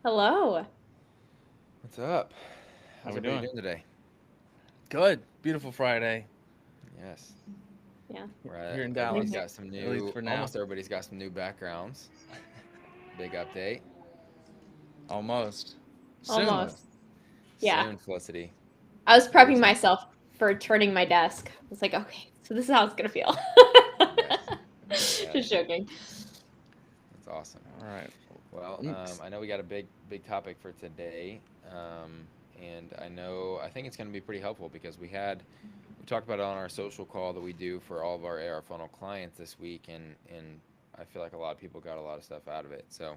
Hello. What's up? How How's we everybody doing? doing today? Good. Beautiful Friday Yes. Yeah. Right. here in Everybody's Dallas, got some at least new, for now. almost everybody's got some new backgrounds. Big update. Almost. Soon though. Almost. Yeah. Soon, Felicity. I was Very prepping soon. myself for turning my desk. I was like, okay, so this is how it's gonna feel. Yes. Just Yes. joking. That's awesome. All right. Well, Thanks. I know we got a big topic for today. And I think it's going to be pretty helpful because we talked about it on our social call that we do for all of our AR funnel clients this week. And I feel like a lot of people got a lot of stuff out of it. So,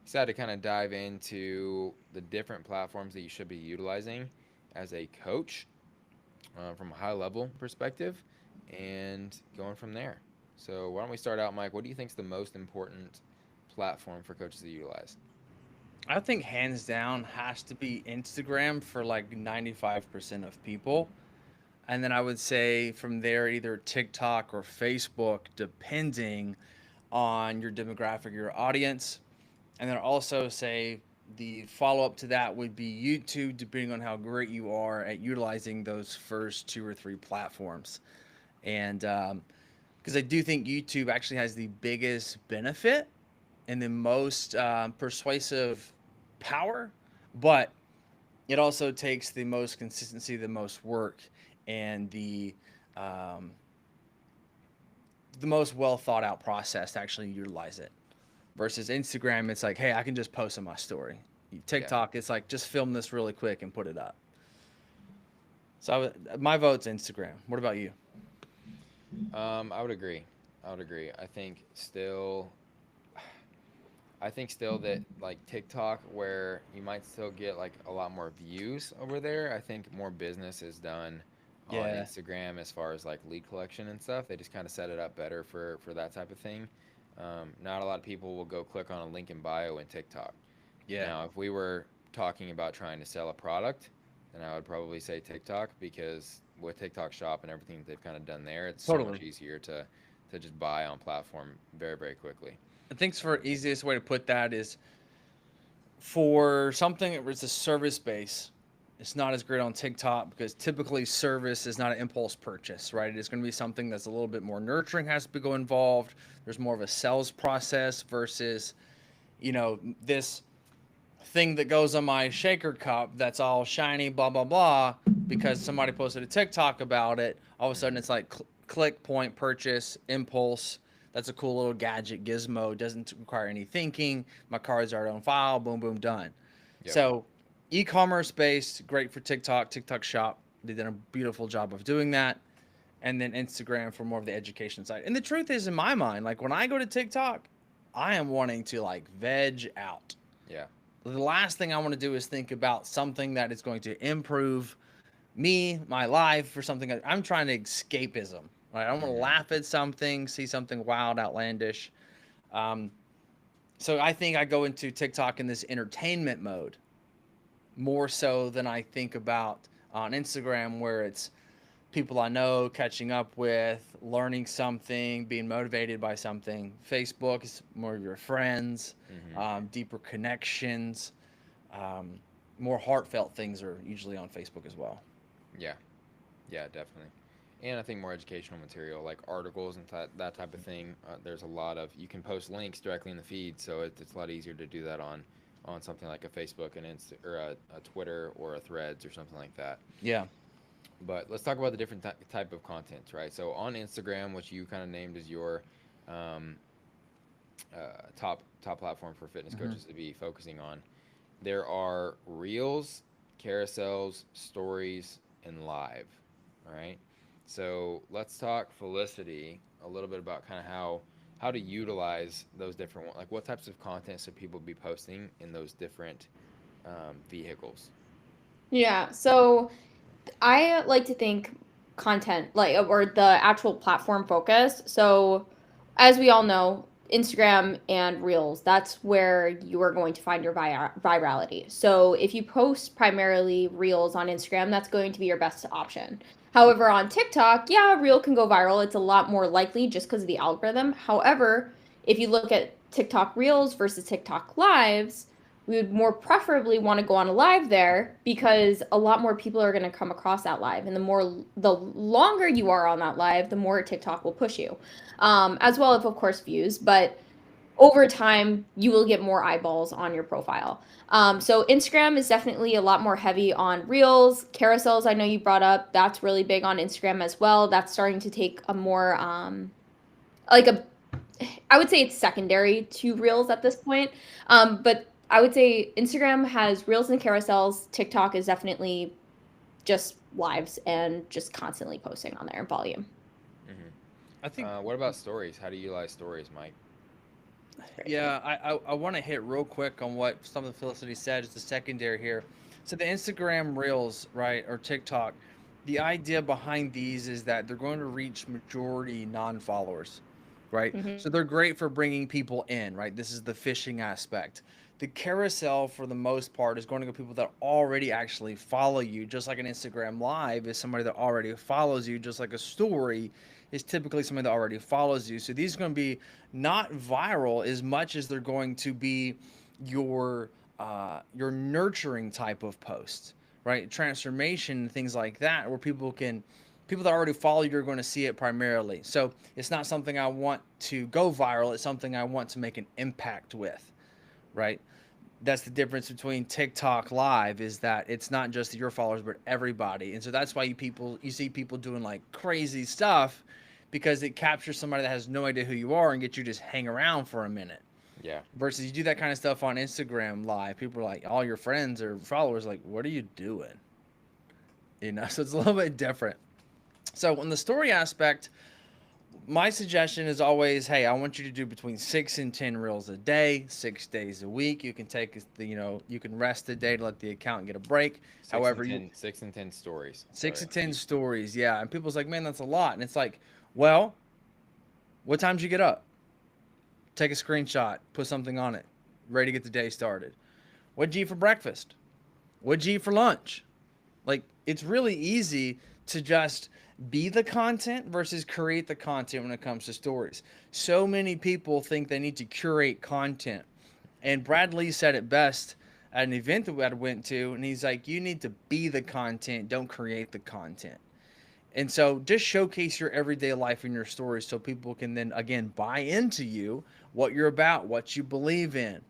decided to kind of dive into the different platforms that you should be utilizing as a coach from a high level perspective and going from there. So, why don't we start out, Mike? What do you think is the most important platform for coaches to utilize? I think hands down has to be Instagram for like 95% of people. And then I would say from there, either TikTok or Facebook, depending on your demographic, your audience. And then also say the follow up to that would be YouTube, depending on how great you are at utilizing those first two or three platforms. And because I do think YouTube actually has the biggest benefit and the most persuasive power, but it also takes the most consistency, the most work, and um, the most well thought out process to actually utilize it. Versus Instagram, it's like, hey, I can just post on my story. Yeah. TikTok, it's like just film this really quick and put it up. So my vote's Instagram. What about you? I would agree. I would agree. I think still that like TikTok, where you might still get like a lot more views over there. I think more business is done on Yeah, Instagram as far as like lead collection and stuff. They just kind of set it up better for that type of thing. Not a lot of people will go click on a link in bio in TikTok. yeah, Now, if we were talking about trying to sell a product, then I would probably say TikTok because with TikTok Shop and everything that they've kind of done there, it's so much totally. easier to just buy on platform very quickly. I think for easiest way to put that is for something that was a service base, it's not as great on TikTok because typically service is not an impulse purchase, right? It is going to be something that's a little bit more nurturing, has to be go involved. There's more of a sales process versus, this thing that goes on my shaker cup that's all shiny, blah, blah, blah, because somebody posted a TikTok about it. All of a sudden Hmm. it's like click, point, purchase, impulse. That's a cool little gadget gizmo. Doesn't require any thinking. My cards are on file. Boom, boom, done. Yep. So, e-commerce based, great for TikTok, TikTok Shop. They did a beautiful job of doing that. And then Instagram for more of the education side. And the truth is, in my mind, like when I go to TikTok, I am wanting to like veg out. Yeah. The last thing I want to do is think about something that is going to improve me, my life, or something. I'm trying to escapism. Right? I want to Hmm. laugh at something, see something wild, outlandish. Um, so I think I go into TikTok in this entertainment mode more so than I think about on Instagram, where it's people I know catching up with, learning something, being motivated by something. Facebook is more of your friends, Hmm. deeper connections, um, more heartfelt things are usually on Facebook as well. Yeah. Yeah, definitely. And I think more educational material like articles and that type of thing. There's a lot of you can post links directly in the feed, so it's a lot easier to do that on something like a Facebook and or a Twitter or a Threads or something like that. Yeah. But let's talk about the different type of content, right? So on Instagram, which you kind of named as your um, top platform for fitness Hmm. coaches to be focusing on, there are reels, carousels, stories, and live. All right. So let's talk Felicity a little bit about kind of how to utilize those different like what types of content should people be posting in those different vehicles. Yeah. So I like to think content, like, or the actual platform focus. So, as we all know, Instagram and Reels, that's where you are going to find your virality. So, if you post primarily Reels on Instagram, that's going to be your best option. However, on TikTok, yeah, Reel can go viral. It's a lot more likely just because of the algorithm. However, if you look at TikTok Reels versus TikTok Lives, we would more preferably want to go on a live there because a lot more people are going to come across that live. And the longer you are on that live, the more TikTok will push you, as well as, of course, views. But over time, you will get more eyeballs on your profile. So Instagram is definitely a lot more heavy on reels, carousels. I know you brought up, that's really big on Instagram as well. That's starting to take a more, I would say it's secondary to reels at this point. But I would say Instagram has reels and carousels. TikTok is definitely just lives and just constantly posting on there in volume. Mm-hmm. I think. What about stories? How do you utilize stories, Mike? Yeah, I want to hit real quick on what some of the Felicity said. It's the secondary here. So the Instagram Reels, right, or TikTok, the idea behind these is that they're going to reach majority non-followers, right? Mhm. So they're great for bringing people in, right? This is the fishing aspect. The carousel, for the most part, is going to go people that already actually follow you, just like an Instagram Live is somebody that already follows you, just like a story is typically somebody that already follows you. So these are going to be not viral as much as they're going to be your nurturing type of post, right? Transformation, things like that, where people that already follow you are going to see it primarily. So it's not something I want to go viral. It's something I want to make an impact with, right? That's the difference between TikTok Live, is that it's not just your followers, but everybody. And so that's why you see people doing like crazy stuff, because it captures somebody that has no idea who you are and gets you just hang around for a minute. Yeah. Versus you do that kind of stuff on Instagram Live, people are like, all your friends or followers like, what are you doing? You know, so it's a little bit different. So on the story aspect, my suggestion is always, hey, I want you to do between 6 and 10 reels a day, 6 days a week. You can you can rest a day to let the account get a break. However, 6 and 10 stories. 6 to 10 stories, yeah. And people's like, man, that's a lot. And it's like, well, what time did you get up? Take a screenshot, put something on it, ready to get the day started. What'd you eat for breakfast? What'd you eat for lunch? Like, it's really easy to just be the content versus create the content when it comes to stories. So many people think they need to curate content. And Brad Lee said it best at an event that we had went to, and he's like, you need to be the content, don't create the content. And so just showcase your everyday life in your stories so people can then, again, buy into you, what you're about, what you believe in.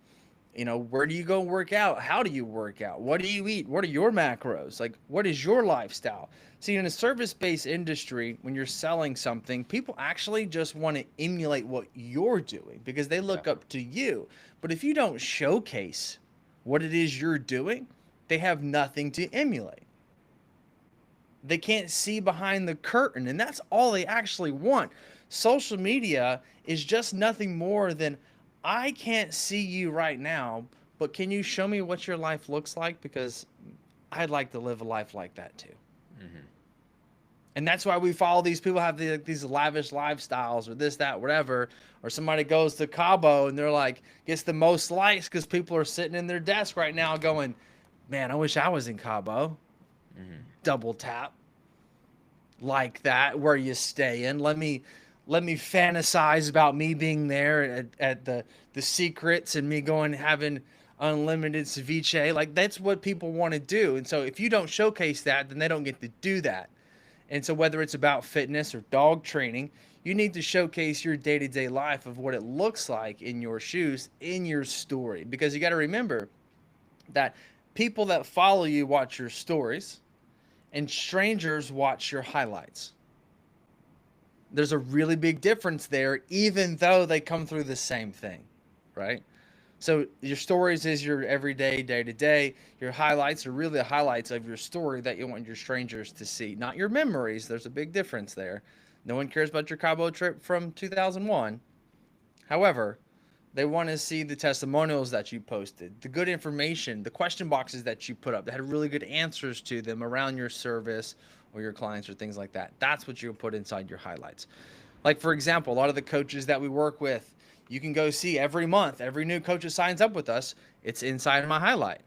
You know, where do you go work out? How do you work out? What do you eat? What are your macros? Like, what is your lifestyle? See, in a service-based industry, when you're selling something, people actually just want to emulate what you're doing because they look up to you. But if you don't showcase what it is you're doing, they have nothing to emulate. They can't see behind the curtain, and that's all they actually want. Social media is just nothing more than, I can't see you right now, but can you show me what your life looks like? Because I'd like to live a life like that too. Mm-hmm. And that's why we follow these people have these lavish lifestyles or this, that, whatever. Or somebody goes to Cabo and they're like, gets the most likes because people are sitting in their desk right now going, man, I wish I was in Cabo. Mm-hmm. Double tap. Like that, where you staying? Let me fantasize about me being there at the secrets and me going having unlimited ceviche. Like, that's what people want to do. And so if you don't showcase that, then they don't get to do that. And so whether it's about fitness or dog training, you need to showcase your day-to-day life of what it looks like in your shoes, in your story. Because you got to remember that people that follow you watch your stories, and strangers watch your highlights. There's a really big difference there, even though they come through the same thing, right? So your stories is your everyday, day-to-day. Your highlights are really the highlights of your story that you want your strangers to see, not your memories. There's a big difference there. No one cares about your Cabo trip from 2001. However, they want to see the testimonials that you posted, the good information, the question boxes that you put up that had really good answers to them around your service or your clients or things like that. That's what you'll put inside your highlights. Like, for example, a lot of the coaches that we work with, you can go see every month, every new coach that signs up with us, it's inside my highlight,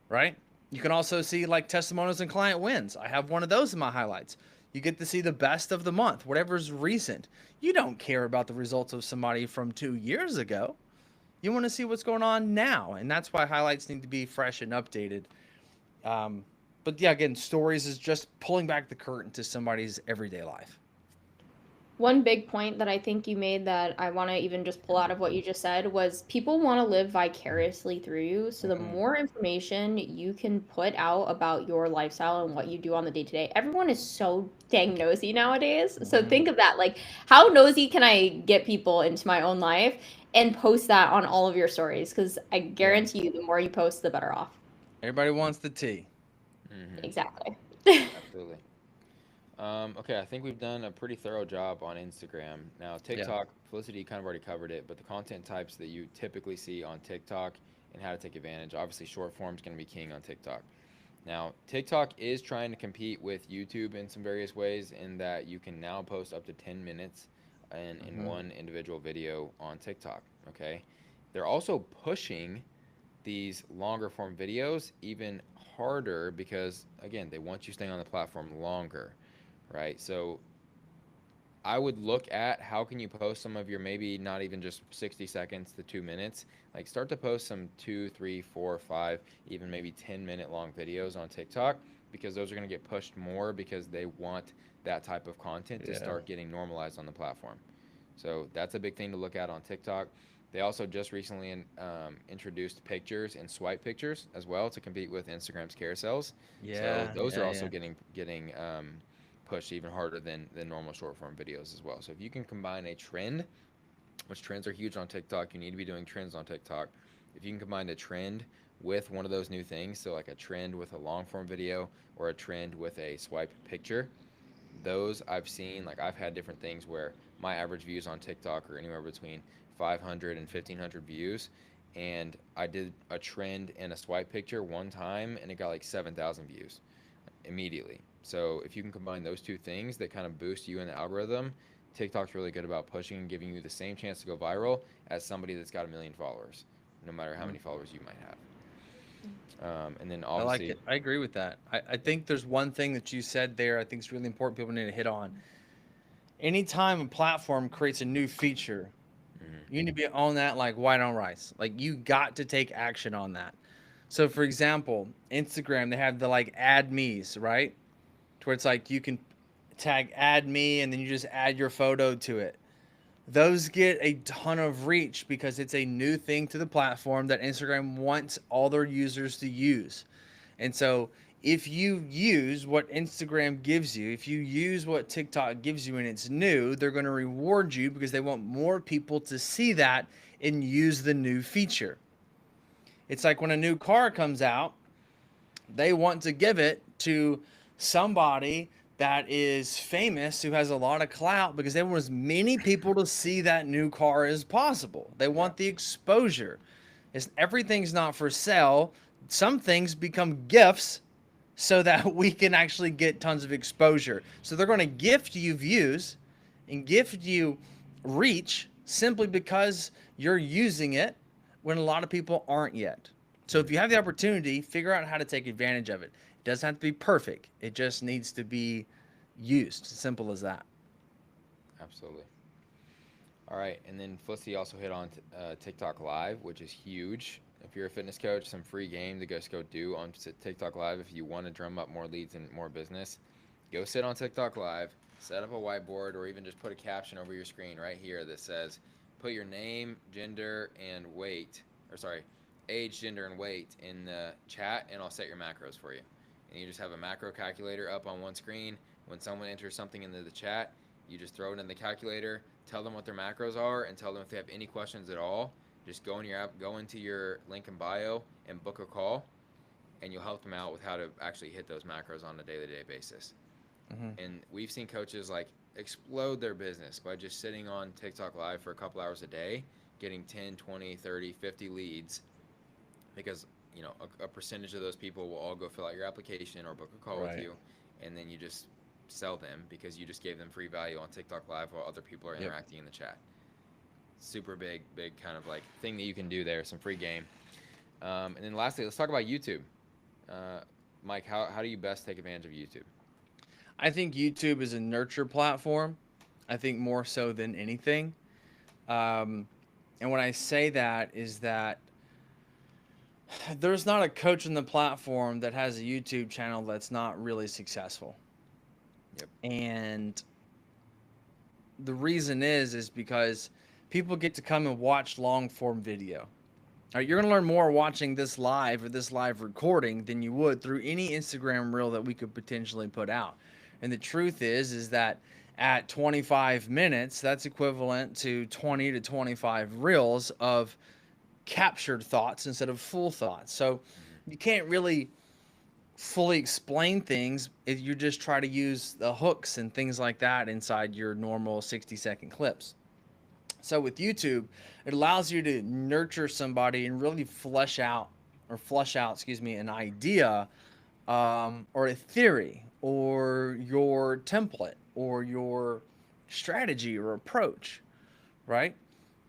right? You can also see like testimonials and client wins. I have one of those in my highlights. You get to see the best of the month, whatever's recent. You don't care about the results of somebody from 2 years ago. You want to see what's going on now, and that's why highlights need to be fresh and updated. But yeah, again, stories is just pulling back the curtain to somebody's everyday life. One big point that I think you made that I want to even just pull out of what you just said was people want to live vicariously through you. So the Hmm. more information you can put out about your lifestyle and what you do on the day to day, everyone is so dang nosy nowadays. So Hmm. think of that, like how nosy can I get people into my own life and post that on all of your stories? Because I Yeah, guarantee you, the more you post, the better off. everybody wants the tea. Exactly. Absolutely. Okay, I think we've done a pretty thorough job on Instagram. Now, Yeah. TikTok, Felicity kind of already covered it, but the content types that you typically see on TikTok and how to take advantage. Obviously, short form is going to be king on TikTok. Now, TikTok is trying to compete with YouTube in some various ways in that you can now post up to 10 minutes in Hmm. one individual video on TikTok. Okay. They're also pushing these longer form videos even harder because, again, they want you staying on the platform longer, right? So I would look at how can you post some of your maybe not even just 60 seconds to 2 minutes. Like start to post some 2, 3, 4, 5, even maybe 10-minute long videos on TikTok because those are going to get pushed more because they want that type of content to Yeah. start getting normalized on the platform. So that's a big thing to look at on TikTok. They also just recently introduced pictures and swipe pictures as well to compete with Instagram's carousels. So Yeah. those are Yeah. also Yeah. getting pushed even harder than normal short form videos as well. So if you can combine a trend, which trends are huge on TikTok, you need to be doing trends on TikTok. If you can combine a trend with one of those new things, so like a trend with a long form video or a trend with a swipe picture, those I've seen, like I've had different things where my average views on TikTok are anywhere between 500 and 1500 views. And I did a trend and a swipe picture one time and it got like 7,000 views immediately. So if you can combine those two things that kind of boost you in the algorithm, TikTok's really good about pushing and giving you the same chance to go viral as somebody that's got 1 million followers, no matter how many followers you might have. And then I like obviously, it. I agree with that. I think there's one thing that you said there I think is really important people need to hit on. Anytime a platform creates a new feature, you need to be on that like white on rice. Like you got to take action on that. So for example, Instagram, they have the like add me's, right? To where it's like you can tag add me and then you just add your photo to it. Those get a ton of reach because it's a new thing to the platform that Instagram wants all their users to use. And so if you use what Instagram gives you, if you use what TikTok gives you and it's new, they're going to reward you because they want more people to see that and use the new feature. It's like when a new car comes out, they want to give it to somebody that is famous who has a lot of clout because they want as many people to see that new car as possible. They yeah. want the exposure. Everything's not for sale. Some things become gifts so that we can actually get tons of exposure. So they're going to gift you views and gift you reach simply because you're using it when a lot of people aren't yet. So if you have the opportunity, figure out how to take advantage of it. It doesn't have to be perfect. It just needs to be used. Simple as that. Absolutely. All right, and then Felicity also hit on TikTok Live, which is huge. If you're a fitness coach, some free game to just go do on TikTok Live if you want to drum up more leads and more business. Go sit on TikTok Live, set up a whiteboard, or even just put a caption over your screen right here that says, put your name, gender, and weight, or sorry, age, gender, and weight in the chat, and I'll set your macros for you. And you just have a macro calculator up on one screen. When someone enters something into the chat, you just throw it in the calculator, tell them what their macros are, and tell them if they have any questions at all. Just go in your app, go into your link in bio, and book a call, and you'll help them out with how to actually hit those macros on a day-to-day basis. Mm-hmm. And we've seen coaches like explode their business by just sitting on TikTok Live for a couple hours a day, getting 10, 20, 30, 50 leads because a percentage of those people will all go fill out your application or book a call with Right. you, and then you just sell them because you just gave them free value on TikTok Live while other people are Yep. interacting in the chat. Super big kind of like thing that you can do there, some free game. And then lastly, let's talk about YouTube. Mike, how do you best take advantage of YouTube? I think YouTube is a nurture platform. I think more so than anything. Um, And when I say that is that there's not a coach on the platform that has a YouTube channel that's not really successful. Yep. And the reason is because people get to come and watch long form video. All right, you're going to learn more watching this live or this live recording than you would through any Instagram reel that we could potentially put out. And the truth is that at 25 minutes, that's equivalent to 20 to 25 reels of captured thoughts instead of full thoughts. So you can't really fully explain things if you just try to use the hooks and things like that inside your normal 60-second clips. So with YouTube, it allows you to nurture somebody and really flush out, an idea, or a theory, or your template, or your strategy or approach, right?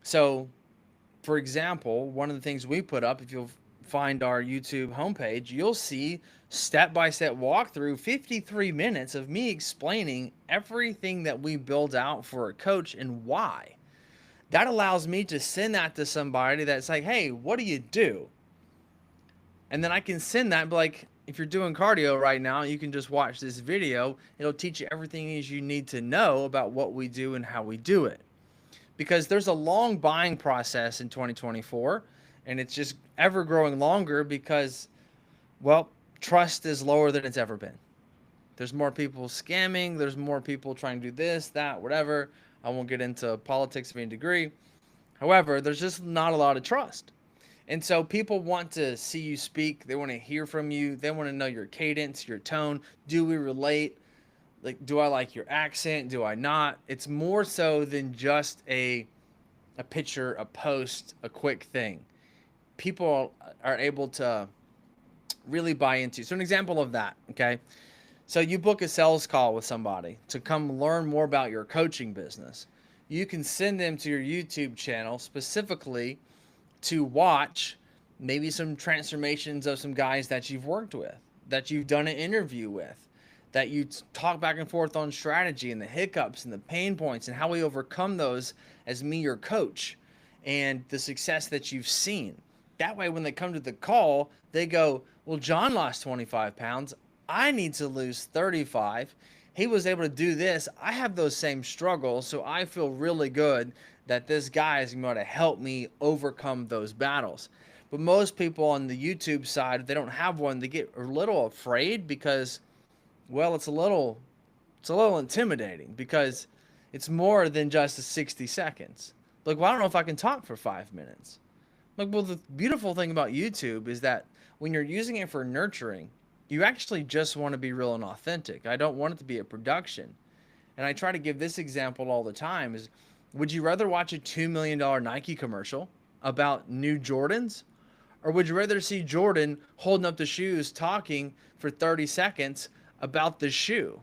So, for example, one of the things we put up, if you'll find our YouTube homepage, you'll see step-by-step walkthrough, 53 minutes of me explaining everything that we build out for a coach and why. That allows me to send that to somebody that's like, hey, what do you do? And then I can send that and be like, if you're doing cardio right now, you can just watch this video. It'll teach you everything you need to know about what we do and how we do it. Because there's a long buying process in 2024, and it's just ever growing longer because, well, trust is lower than it's ever been. There's more people scamming. There's more people trying to do this, that, whatever. I won't get into politics to any degree. However, there's just not a lot of trust. And so people want to see you speak. They want to hear from you. They want to know your cadence, your tone. Do we relate? Like, do I like your accent? Do I not? It's more so than just a picture, a post, a quick thing. People are able to really buy into. So an example of that, okay? So you book a sales call with somebody to come learn more about your coaching business. You can send them to your YouTube channel specifically to watch maybe some transformations of some guys that you've worked with, that you've done an interview with, that you talk back and forth on strategy and the hiccups and the pain points and how we overcome those as me, your coach, and the success that you've seen. That way, when they come to the call, they go, well, John lost 25 pounds. I need to lose 35. He was able to do this. I have those same struggles, so I feel really good that this guy is going to help me overcome those battles. But most people on the YouTube side, if they don't have one, they get a little afraid because, well, it's a little intimidating because it's more than just the 60 seconds. Like, well, I don't know if I can talk for 5 minutes. Like, well, the beautiful thing about YouTube is that when you're using it for nurturing, you actually just want to be real and authentic. I don't want it to be a production. And I try to give this example all the time is, would you rather watch a $2 million Nike commercial about new Jordans? Or would you rather see Jordan holding up the shoes talking for 30 seconds about the shoe?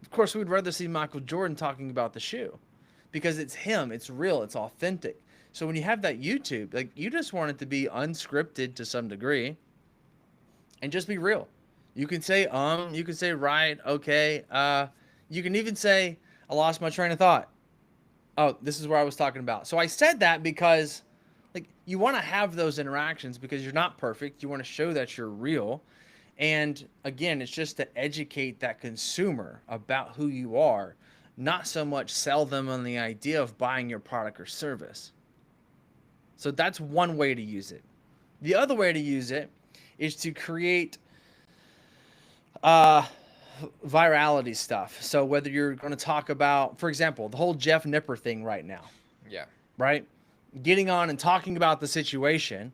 Of course, we'd rather see Michael Jordan talking about the shoe because it's him, it's real, it's authentic. So when you have that YouTube, like, you just want it to be unscripted to some degree and just be real. You can say, you can say, right, okay. You can even say, I lost my train of thought. Oh, this is where I was talking about. So I said that because, like, you want to have those interactions because you're not perfect. You want to show that you're real. And again, it's just to educate that consumer about who you are, not so much sell them on the idea of buying your product or service. So that's one way to use it. The other way to use it is to create virality stuff. So whether you're going to talk about, for example, the whole Jeff Nipper thing right now. Yeah. Right? Getting on and talking about the situation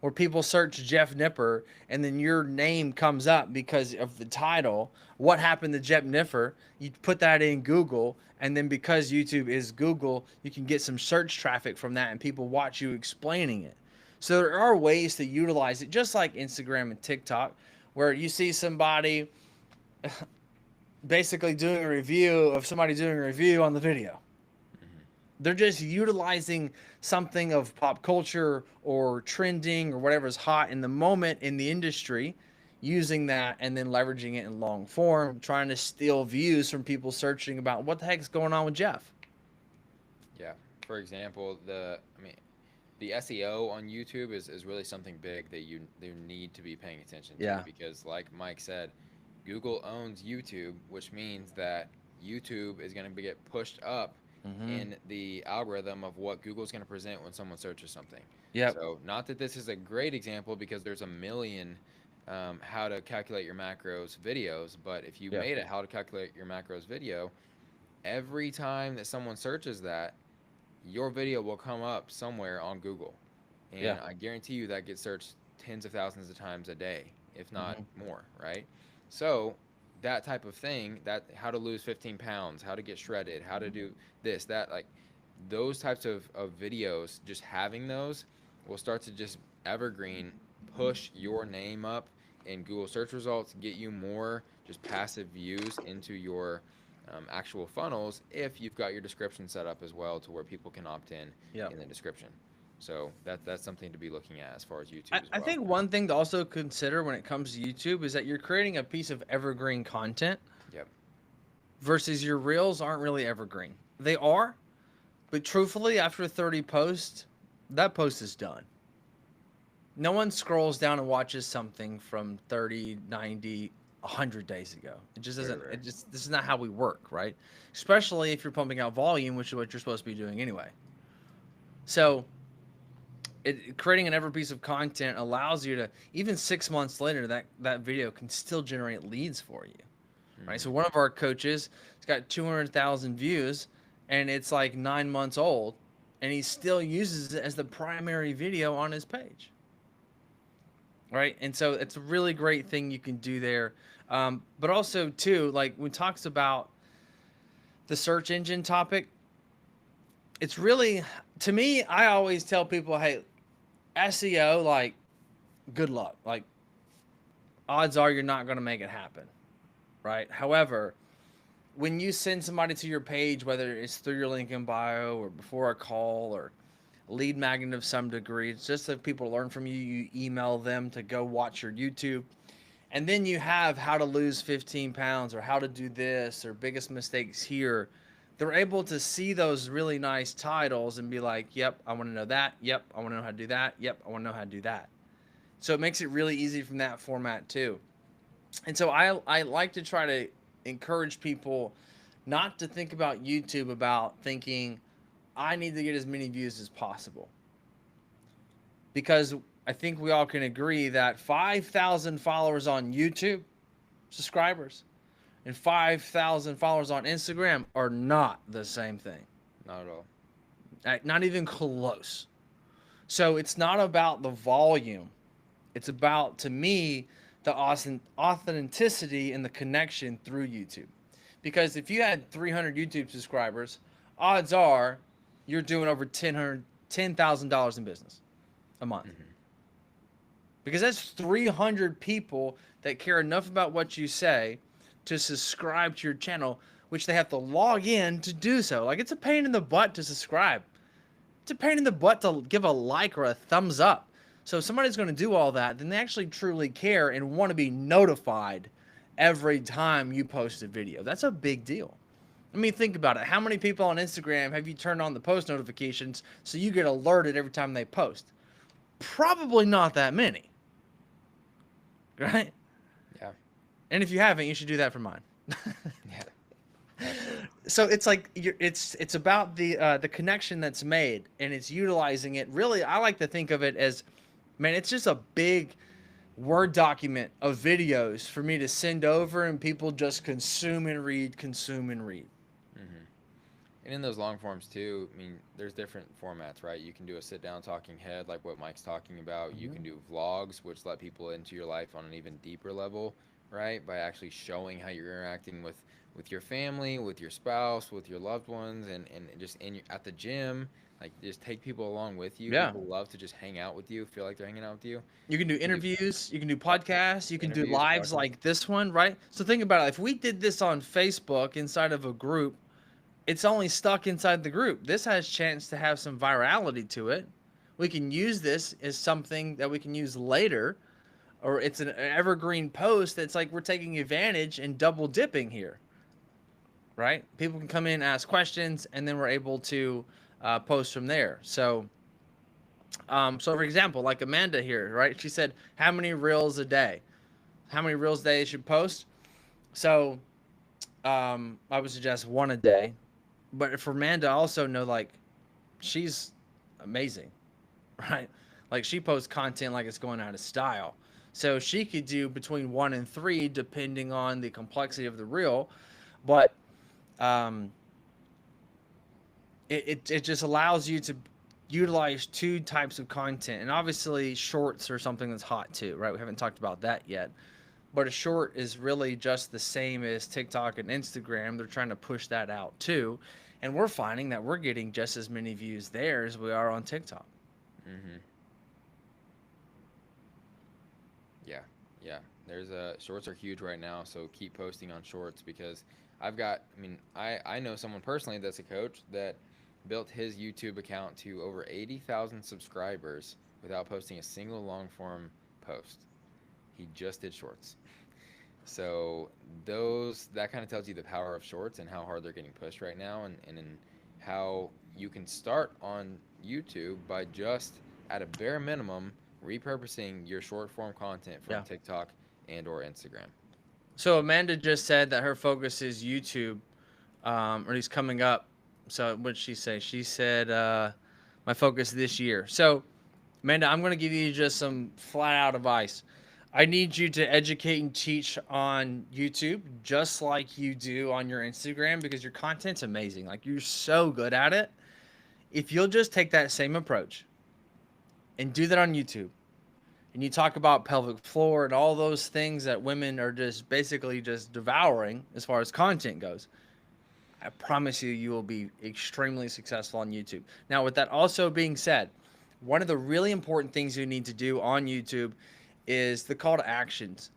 where people search Jeff Nipper and then your name comes up because of the title, what happened to Jeff Nipper? You put that in Google, and then because YouTube is Google, you can get some search traffic from that and people watch you explaining it. So there are ways to utilize it, just like Instagram and TikTok, where you see somebody basically doing a review of somebody doing a review on the video. They're just utilizing something of pop culture or trending or whatever's hot in the moment in the industry, using that and then leveraging it in long form, trying to steal views from people searching about what the heck is going on with Jeff. Yeah, for example, the SEO on YouTube is really something big that you need to be paying attention to, Yeah. because like Mike said, Google owns YouTube, which means that YouTube is going to get pushed up Mm-hmm. in the algorithm of what Google's going to present when someone searches something. Yep. So, not that this is a great example because there's a million how to calculate your macros videos, but if you Yeah. made a how to calculate your macros video, every time that someone searches that, your video will come up somewhere on Google. Yeah. And I guarantee you that gets searched tens of thousands of times a day, if not Mm-hmm. more, right? So that type of thing, that how to lose 15 pounds, how to get shredded, how to do this, that, like those types of videos, just having those will start to just evergreen push your name up in Google search results, get you more just passive views into your actual funnels if you've got your description set up as well to where people can opt Yep. in the description. So that's something to be looking at as far as YouTube I, as I well. think one thing to also consider when it comes to YouTube is that you're creating a piece of evergreen content Yep. versus your reels aren't really evergreen. They are, but truthfully, after 30 posts, that post is done. No one scrolls down and watches something from 30, 90, 100 days ago. It just doesn't, Right. this is not how we work, right? Especially if you're pumping out volume, which is what you're supposed to be doing anyway. So, creating an ever piece of content allows you to, even 6 months later, that video can still generate leads for you, right? So one of our coaches has got 200,000 views, and it's like 9 months old, and he still uses it as the primary video on his page, right? And so it's a really great thing you can do there. But also too, like when it talks about the search engine topic, it's really, to me, I always tell people, hey, SEO, like, good luck. Like, odds are you're not going to make it happen, right? However, when you send somebody to your page, whether it's through your link in bio or before a call or lead magnet of some degree, it's just so people learn from you. You email them to go watch your YouTube. And then you have how to lose 15 pounds or how to do this or biggest mistakes here. They're able to see those really nice titles and be like, yep, I want to know that. Yep, I want to know how to do that. Yep, I want to know how to do that. So it makes it really easy from that format too. And so I like to try to encourage people not to think about YouTube about thinking, I need to get as many views as possible. Because I think we all can agree that 5,000 followers on YouTube, subscribers, and 5,000 followers on Instagram are not the same thing. Not at all. Not even close. So it's not about the volume. It's about, to me, the authenticity and the connection through YouTube. Because if you had 300 YouTube subscribers, odds are you're doing over $10,000 in business a month. Mm-hmm. Because that's 300 people that care enough about what you say to subscribe to your channel, which they have to log in to do so. Like, it's a pain in the butt to subscribe. It's a pain in the butt to give a like or a thumbs up. So if somebody's going to do all that, then they actually truly care and want to be notified every time you post a video. That's a big deal. I mean, think about it. How many people on Instagram have you turned on the post notifications so you get alerted every time they post? Probably not that many. Right? Yeah. And if you haven't, you should do that for mine. Yeah. So it's like it's about the connection that's made, and it's utilizing it. Really, I like to think of it as, man, it's just a big Word document of videos for me to send over, and people just consume and read, consume and read. Mm-hmm. And in those long forms too, I mean, there's different formats, right? You can do a sit-down talking head, like what Mike's talking about. You can do vlogs, which let people into your life on an even deeper level, right? By actually showing how you're interacting with your family, with your spouse, with your loved ones, and just at the gym. Like, just take people along with you. Yeah. People love to just hang out with you, feel like they're hanging out with you. You can do interviews, you can do podcasts, you can do Interviews, lives podcasts. like this one, right? So think about it. If we did this on Facebook inside of a group, it's only stuck inside the group. This has chance to have some virality to it. We can use this as something that we can use later, or it's an evergreen post that's like we're taking advantage and double dipping here, right? People can come in, ask questions, and then we're able to post from there. So for example, like Amanda here, right? She said, how many reels a day? How many reels a day you should post? So I would suggest one a day. But for Amanda, I also know like she's amazing, right? Like she posts content like it's going out of style. So she could do between 1 and 3 depending on the complexity of the reel. But um, it just allows you to utilize 2 types of content. And obviously shorts are something that's hot too, right? We haven't talked about that yet. But a short is really just the same as TikTok and Instagram. They're trying to push that out too. And we're finding that we're getting just as many views there as we are on TikTok. Mm-hmm. Yeah, yeah. There's shorts are huge right now, so keep posting on shorts because I know someone personally that's a coach that built his YouTube account to over 80,000 subscribers without posting a single long form post. He just did shorts. So that kind of tells you the power of shorts and how hard they're getting pushed right now, and in how you can start on YouTube by just at a bare minimum repurposing your short form content from Yeah. TikTok and or Instagram. So Amanda just said that her focus is YouTube, or he's coming up. So what did she say? She said, my focus this year. So Amanda, I'm going to give you just some flat out advice. I need you to educate and teach on YouTube just like you do on your Instagram because your content's amazing. Like you're so good at it. If you'll just take that same approach and do that on YouTube, and you talk about pelvic floor and all those things that women are just basically just devouring as far as content goes, I promise you, you will be extremely successful on YouTube. Now, with that also being said, one of the really important things you need to do on YouTube is the call to actions.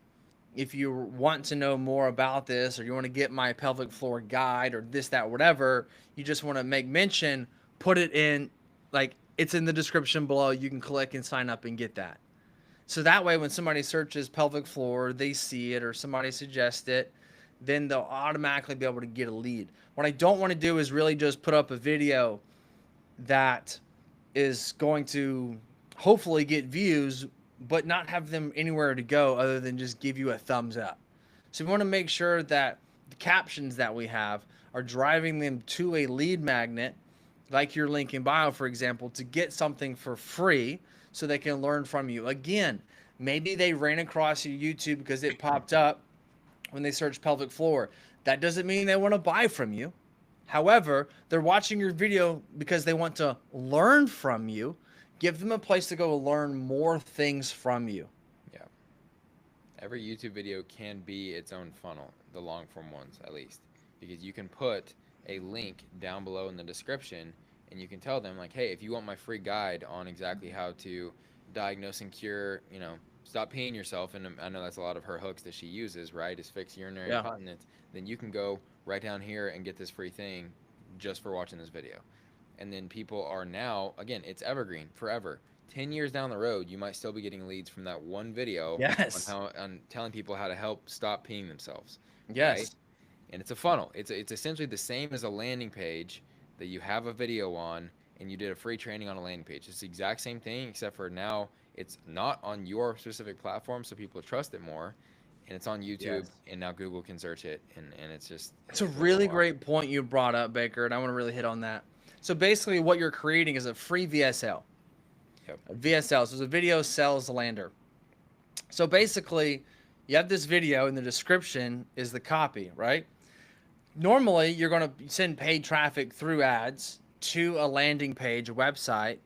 If you want to know more about this, or you want to get my pelvic floor guide, or this, that, whatever, you just want to make mention, put it in, like it's in the description below. You can click and sign up and get that. So that way, when somebody searches pelvic floor, they see it, or somebody suggests it, then they'll automatically be able to get a lead. What I don't want to do is really just put up a video that is going to hopefully get views, but not have them anywhere to go other than just give you a thumbs up. So we want to make sure that the captions that we have are driving them to a lead magnet, like your link in bio, for example, to get something for free so they can learn from you. Again, maybe they ran across your YouTube because it popped up when they search pelvic floor. That doesn't mean they want to buy from you. However, they're watching your video because they want to learn from you. Give them a place to go learn more things from you. Yeah. Every YouTube video can be its own funnel, the long form ones at least, because you can put a link down below in the description and you can tell them like, hey, if you want my free guide on exactly how to diagnose and cure, stop peeing yourself, and I know that's a lot of her hooks that she uses, right, is fix urinary incontinence, then you can go right down here and get this free thing just for watching this video. And then people are now, again, it's evergreen forever. 10 years down the road, you might still be getting leads from that one video on telling people how to help stop peeing themselves. Yes. Right? And it's a funnel. It's essentially the same as a landing page that you have a video on and you did a free training on a landing page. It's the exact same thing, except for now it's not on your specific platform, so people trust it more. And it's on YouTube, and now Google can search it, and it's just... It's a really great point you brought up, Baker, and I want to really hit on that. So basically what you're creating is a free VSL. Yep. A VSL, so it's a video sales lander. So basically, you have this video, and the description is the copy, right? Normally, you're going to send paid traffic through ads to a landing page, a website,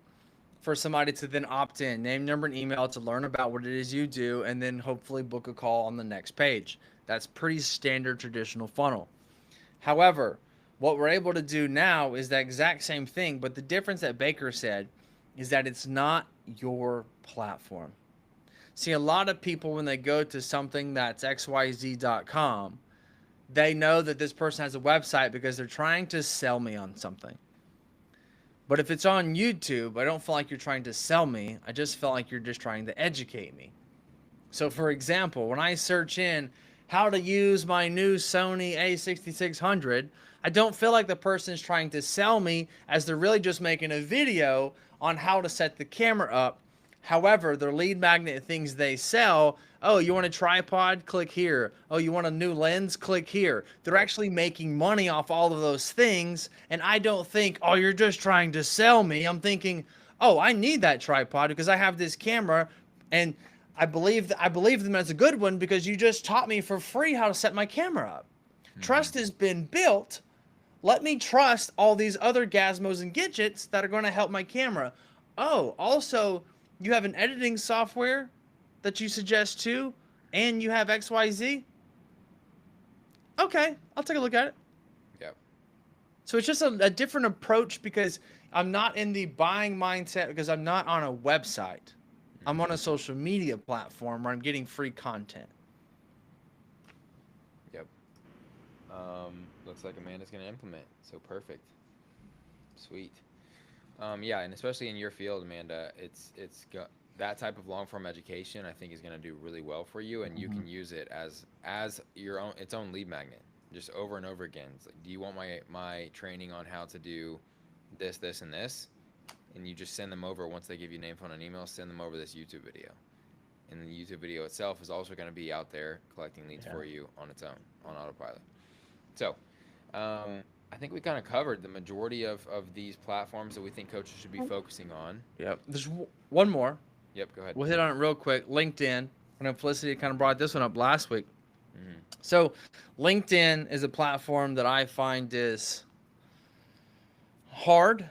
for somebody to then opt in, name, number, and email to learn about what it is you do, and then hopefully book a call on the next page. That's pretty standard traditional funnel. However, what we're able to do now is the exact same thing, but the difference that Baker said is that it's not your platform. See, a lot of people, when they go to something that's xyz.com, they know that this person has a website because they're trying to sell me on something. But if it's on YouTube, I don't feel like you're trying to sell me. I just feel like you're just trying to educate me. So for example, when I search in how to use my new Sony a6600, I don't feel like the person is trying to sell me, as they're really just making a video on how to set the camera up. However, their lead magnet things they sell, oh, you want a tripod? Click here. Oh, you want a new lens? Click here. They're actually making money off all of those things. And I don't think, oh, you're just trying to sell me. I'm thinking, oh, I need that tripod because I have this camera, and I believe them as a good one because you just taught me for free how to set my camera up. Trust has been built. Let me trust all these other gazmos and gadgets that are going to help my camera. Oh, also, you have an editing software that you suggest too, and you have XYZ. Okay, I'll take a look at it. Yep. So it's just a different approach because I'm not in the buying mindset because I'm not on a website. I'm on a social media platform where I'm getting free content. Yep. Looks like Amanda's going to implement. So perfect. Sweet. Yeah, and especially in your field, Amanda, that type of long form education I think is going to do really well for you, and you can use it as its own lead magnet, just over and over again. It's like, do you want my training on how to do this, and this? And you just send them over once they give you name, phone, and email. Send them over this YouTube video, and the YouTube video itself is also going to be out there collecting leads for you on its own on autopilot. So, I think we kind of covered the majority of these platforms that we think coaches should be focusing on. Yep. There's one more. Yep, go ahead. We'll hit on it real quick. LinkedIn. I know Felicity kind of brought this one up last week. So LinkedIn is a platform that I find is hard.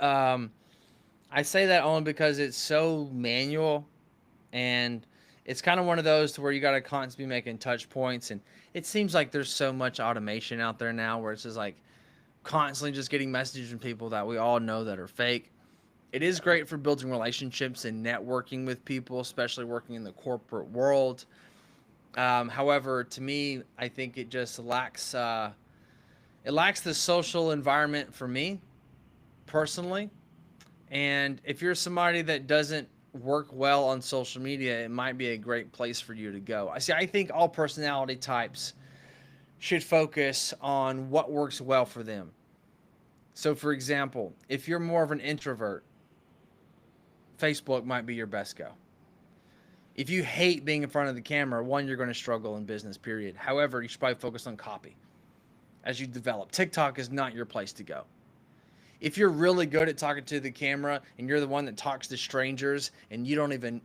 I say that only because it's so manual, and it's kind of one of those to where you got to constantly be making touch points, and it seems like there's so much automation out there now where it's just like constantly just getting messages from people that we all know that are fake. It is great for building relationships and networking with people, especially working in the corporate world. However, to me, I think it just lacks the social environment for me personally. And if you're somebody that doesn't work well on social media, it might be a great place for you to go. I think all personality types should focus on what works well for them. So for example, if you're more of an introvert, Facebook might be your best go. If you hate being in front of the camera, one, you're going to struggle in business, period. However, you should probably focus on copy as you develop. TikTok is not your place to go. If you're really good at talking to the camera and you're the one that talks to strangers and you don't even,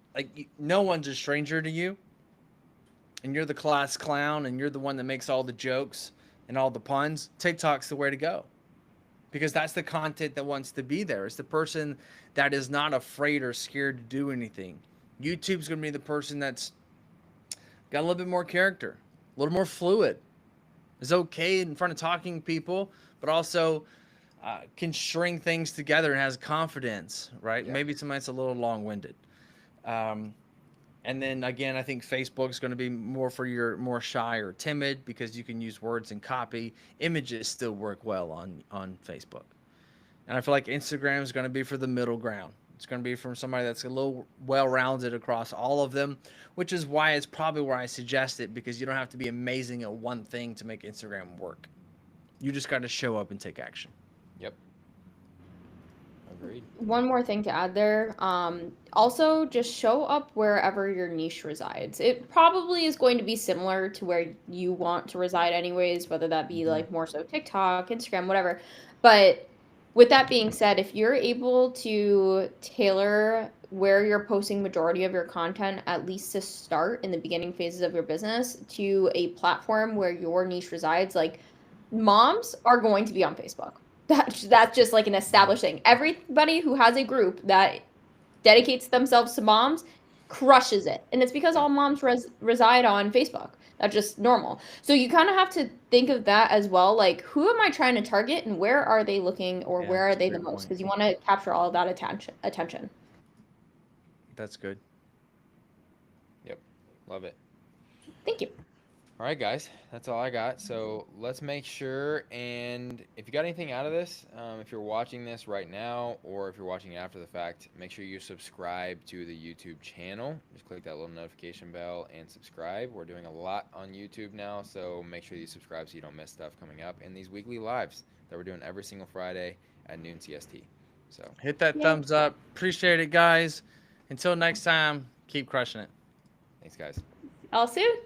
no one's a stranger to you, and you're the class clown and you're the one that makes all the jokes and all the puns, TikTok's the way to go. Because that's the content that wants to be there. It's the person that is not afraid or scared to do anything. YouTube's going to be the person that's got a little bit more character, a little more fluid, is okay in front of talking people, but also can string things together and has confidence, right? Yeah. Maybe somebody that's a little long-winded. And then again, I think Facebook is going to be more for your more shy or timid because you can use words and copy. Images still work well on Facebook. And I feel like Instagram is going to be for the middle ground. It's going to be from somebody that's a little well-rounded across all of them, which is why it's probably where I suggest it, because you don't have to be amazing at one thing to make Instagram work. You just got to show up and take action. Yep. Agreed. One more thing to add there. Also, just show up wherever your niche resides. It probably is going to be similar to where you want to reside anyways, whether that be like more so TikTok, Instagram, whatever. But with that being said, if you're able to tailor where you're posting majority of your content, at least to start in the beginning phases of your business, to a platform where your niche resides, like moms are going to be on Facebook. That's just like an established thing. Everybody who has a group that dedicates themselves to moms crushes it. And it's because all moms reside on Facebook. That's just normal. So you kind of have to think of that as well. Like, who am I trying to target and where are they looking, or where are they the most? Because you want to capture all of that attention. That's good. Yep. Love it. Thank you. All right, guys, that's all I got. So let's make sure, and if you got anything out of this, if you're watching this right now or if you're watching after the fact, make sure you subscribe to the YouTube channel. Just click that little notification bell and subscribe. We're doing a lot on YouTube now, so make sure you subscribe so you don't miss stuff coming up in these weekly lives that we're doing every single Friday at noon CST. So Hit that Yeah. thumbs up. Appreciate it, guys. Until next time, keep crushing it. thanks, guys. All soon.